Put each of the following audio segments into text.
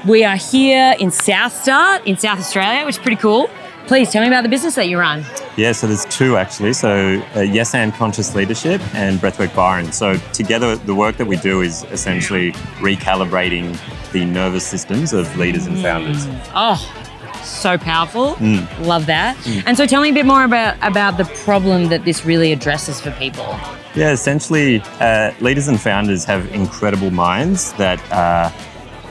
We are here in SOUTHSTART in South Australia, which is pretty cool. Please tell me about the business that you run. Yeah, so there's two actually. So Yes and Conscious Leadership and Breathwork Byron. So together, the work that we do is essentially recalibrating the nervous systems of leaders and founders. Oh, so powerful. Love that. And so tell me a bit more about the problem that this really addresses for people. Yeah, essentially, leaders and founders have incredible minds that are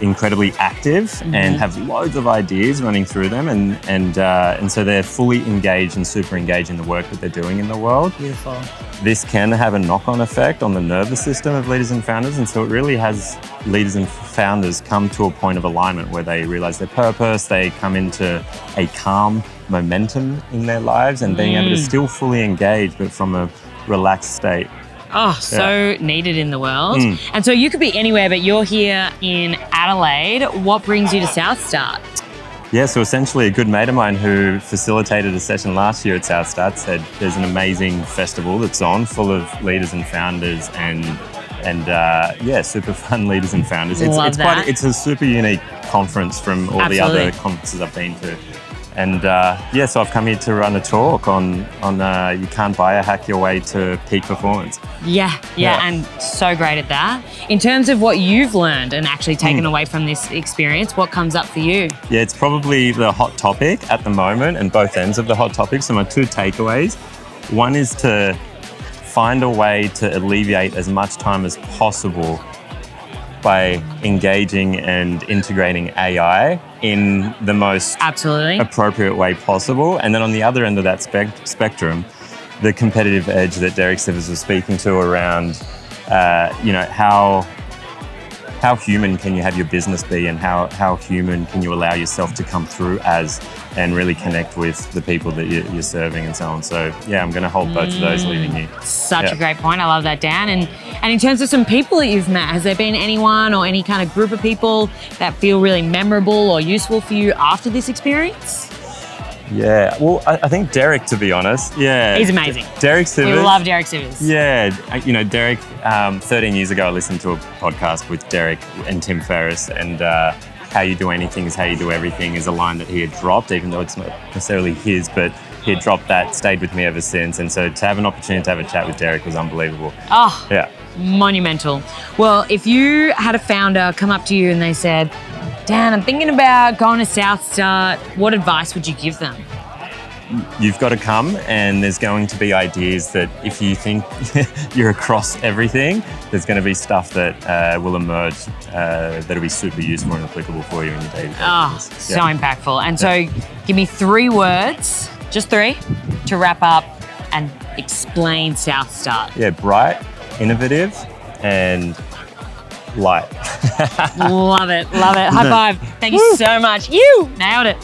incredibly active and have loads of ideas running through them, and so they're fully engaged and super engaged in the work that they're doing in the world. Beautiful. This can have a knock-on effect on the nervous system of leaders and founders, and so it really has leaders and founders come to a point of alignment where they realize their purpose, they come into a calm momentum in their lives and being able to still fully engage but from a relaxed state. Oh, so needed in the world. And so you could be anywhere, but you're here in Adelaide. What brings you to SOUTHSTART? Yeah, so essentially a good mate of mine who facilitated a session last year at SOUTHSTART said there's an amazing festival that's on full of leaders and founders and super fun leaders and founders. It's a super unique conference from all the other conferences I've been to. And so I've come here to run a talk on you can't biohack your way to peak performance. Yeah, and so great at that. In terms of what you've learned and actually taken away from this experience, what comes up for you? Yeah, it's probably the hot topic at the moment and both ends of the hot topic. So my two takeaways. One is to find a way to alleviate as much time as possible by engaging and integrating AI in the most appropriate way possible. And then on the other end of that spectrum, the competitive edge that Derek Sivers was speaking to around, how human can you have your business be, and how human can you allow yourself to come through as and really connect with the people that you're serving and so on. So yeah, I'm going to hold both of those leaving you. Such a great point. I love that, Dan. And in terms of some people that you've met, has there been anyone or any kind of group of people that feel really memorable or useful for you after this experience? Yeah, well, I think Derek, to be honest. Yeah. He's amazing. Derek Sivers. We love Derek Sivers. Yeah, Derek, 13 years ago, I listened to a podcast with Derek and Tim Ferriss, and how you do anything is how you do everything is a line that he had dropped, even though it's not necessarily his, but he had dropped that, stayed with me ever since. And so to have an opportunity to have a chat with Derek was unbelievable. Oh, yeah, monumental. Well, if you had a founder come up to you and they said, Dan, I'm thinking about going to SOUTHSTART, what advice would you give them? You've got to come, and there's going to be ideas that if you think you're across everything, there's going to be stuff that will emerge that'll be super useful and applicable for you in your day-to-day business. So impactful. And so give me 3 words, just 3, to wrap up and explain SOUTHSTART. Yeah, bright, innovative, and light. Love it. High five. Thank you so much. You nailed it.